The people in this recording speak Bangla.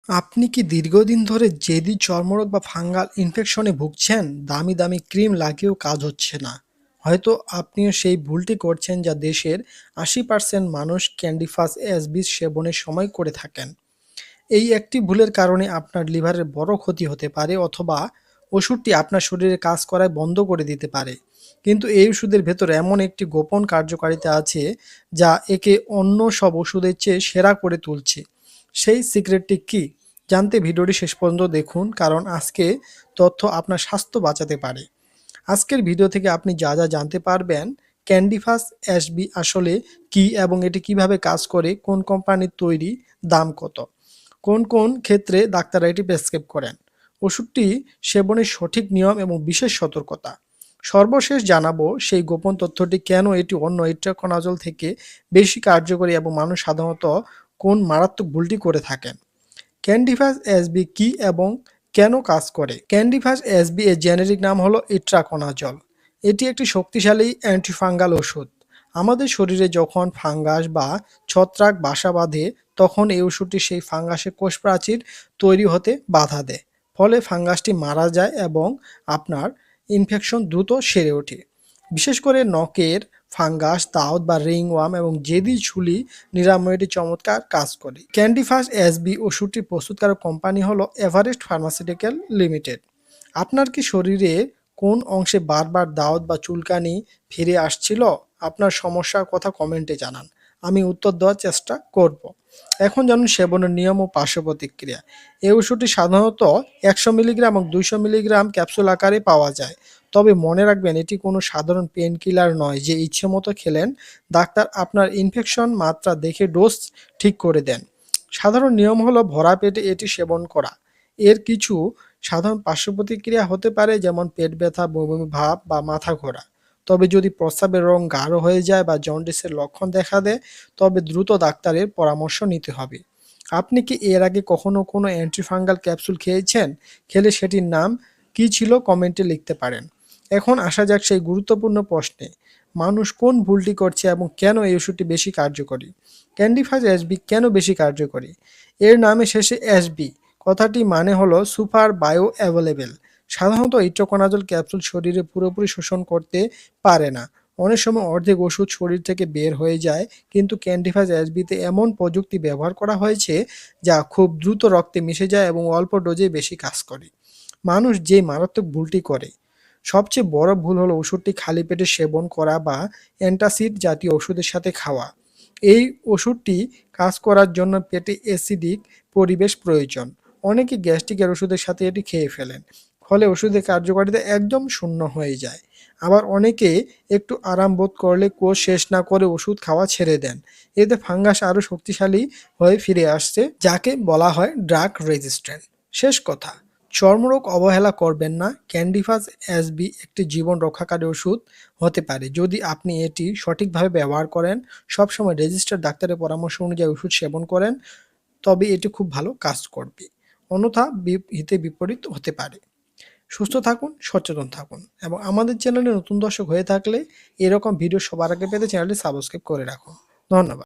আপনি কি দীর্ঘদিন ধরে জেদি চর্মরোগ বা ফাঙ্গাল ইনফেকশনে ভুগছেন? দামি দামি ক্রিম লাগিয়েও কাজ হচ্ছে না। হয়তো আপনিও সেই ভুলটি করছেন যা দেশের ৮০% মানুষ ক্যান্ডিফাস এসবিস সেবনের সময় করে থাকেন। এই একটি ভুলের কারণে আপনার লিভারের বড় ক্ষতি হতে পারে অথবা ওষুধটি আপনার শরীরে কাজ করায় বন্ধ করে দিতে পারে। কিন্তু এই ওষুধের ভেতরে এমন একটি গোপন কার্যকারিতা আছে যা একে অন্য সব ওষুধের চেয়ে সেরা করে তুলছে। সেই সিক্রেটটি কি? জানতে ভিডিওটি শেষ পর্যন্ত দেখুন, কারণ আজকে তথ্য আপনার স্বাস্থ্য বাঁচাতে পারে। আজকের ভিডিও থেকে আপনি যা যা জানতে পারবেন: ক্যান্ডিফাস এসবি আসলে কি এবং এটি কিভাবে কাজ করে, কোন কোম্পানির তৈরি, দাম কত, কোন কোন ক্ষেত্রে ডাক্তাররা এটি প্রেসক্রাইব করেন, ওষুধটি সেবনের সঠিক নিয়ম এবং বিশেষ সতর্কতা। সর্বশেষ জানাবো সেই গোপন তথ্যটি কেন এটি অন্য ইট্রাকোনাজল থেকে বেশি কার্যকরী এবং মানুষ সাধারণত কোন মারাত্মক ভুলটি করে থাকেন। ক্যান্ডিফাস এসবি কি এবং কেন কাজ করে? ক্যান্ডিফাস এসবি এর জেনেরিক নাম হলো ইট্রাকোনাজল। এটি একটি শক্তিশালী অ্যান্টিফাঙ্গাল ওষুধ। আমাদের শরীরে যখন ফাঙ্গাস বা ছত্রাক বাসা বাঁধে, তখন এই ওষুধটি সেই ফাঙ্গাসের কোষ প্রাচীর তৈরি হতে বাধা দেয়। ফলে ফাঙ্গাসটি মারা যায় এবং আপনার ইনফেকশন দ্রুত সেরে ওঠে। বিশেষ করে নখের ফাঙ্গাস, দাউদ বা রিংওয়ার্ম এবং জেদি ঝুলি নিরাময়ে এটি চমৎকার কাজ করে। ক্যান্ডিফাস এসবি ওষুধটির প্রস্তুতকারক কোম্পানি হলো এভারেস্ট ফার্মাসিউটিক্যাল লিমিটেড। আপনার কি শরীরে কোন অংশে বারবার দাউদ বা চুলকানি ফিরে আসছিল? আপনার সমস্যার কথা কমেন্টে জানান, আমি উত্তর দেওয়ার চেষ্টা করব। এখন জানুন সেবনের নিয়ম ও পার্শ্ব প্রতিক্রিয়া। এই ওষুধটি সাধারণত ১০০ মিলিগ্রাম এবং ২০০ মিলিগ্রাম ক্যাপসুল আকারে পাওয়া যায়। তবে মনে রাখবেন, এটি কোনো সাধারণ পেন কিলার নয় যে ইচ্ছে মতো খেলেন। ডাক্তার আপনার ইনফেকশন মাত্রা দেখে ডোজ ঠিক করে দেন। সাধারণ নিয়ম হলো ভরা পেটে এটি সেবন করা। এর কিছু সাধারণ পার্শ্ব প্রতিক্রিয়া হতে পারে, যেমন পেট ব্যথা, বমি বমি ভাব বা মাথা ঘোরা। তবে যদি প্রস্রাবের রং গাঢ় হয়ে যায় বা জন্ডিসের লক্ষণ দেখা দেয়, তবে দ্রুত ডাক্তারের পরামর্শ নিতে হবে। আপনি কি এর আগে কখনো কোনো অ্যান্টিফাঙ্গাল ক্যাপসুল খেয়েছেন? খেলে সেটির নাম কী ছিল কমেন্টে লিখতে পারেন। এখন আসা যাক সেই গুরুত্বপূর্ণ প্রশ্নে: মানুষ কোন ভুলটি করছে এবং কেন এই ওষুধটি বেশি কার্যকরী? ক্যান্ডিফাস এসবি কেন বেশি কার্যকরী? এর নামে শেষে এসবি কথাটি মানে হলো সুপার বায়ো অ্যাভেলেবেল। সাধারণত ইট্রোকোনাজল ক্যাপসুল শরীরে পুরোপুরি শোষণ করতে পারে না। অনেক সময় অর্ধেক ওষুধ শরীর থেকে বের হয়ে যায়, কিন্তু ক্যান্ডিফাস এসবিতে এমন প্রযুক্তি ব্যবহার করা হয়েছে যা খুব দ্রুত রক্তে মিশে যায় এবং অল্প ডোজে বেশি কাজ করে। মানুষ যে মারাত্মক ভুলটি করে, সবচেয়ে বড় ভুল হলো ওষুধটি খালি পেটে সেবন করা বা অ্যান্টাসিড জাতীয় ওষুধের সাথে খাওয়া। এই ওষুধটি কাজ করার জন্য পেটে অ্যাসিডিক পরিবেশ প্রয়োজন। অনেকে গ্যাস্ট্রিকের ওষুধের সাথে এটি খেয়ে ফেলেন, ফলে ওষুধের কার্যকারিতা একদম শূন্য হয়ে যায়। আবার অনেকে একটু আরাম বোধ করলে কোর্স শেষ না করে ওষুধ খাওয়া ছেড়ে দেন। এতে ফাঙ্গাস আরও শক্তিশালী হয়ে ফিরে আসছে, যাকে বলা হয় ড্রাগ রেজিস্ট্যান্ট। শেষ কথা, চর্মরোগ অবহেলা করবেন না। ক্যান্ডিফাস এসবি একটি জীবন রক্ষাকারী ওষুধ হতে পারে যদি আপনি এটি সঠিকভাবে ব্যবহার করেন, সবসময় রেজিস্টার্ড ডাক্তারের পরামর্শ অনুযায়ী ওষুধ সেবন করেন, তবে এটি খুব ভালো কাজ করবে। অন্যথা হিতে বিপরীত হতে পারে। সুস্থ থাকুন, সচেতন থাকুন এবং আমাদের চ্যানেলে নতুন দর্শক হয়ে থাকলে এরকম ভিডিও সবার আগে পেতে চ্যানেলটি সাবস্ক্রাইব করে রাখুন। ধন্যবাদ।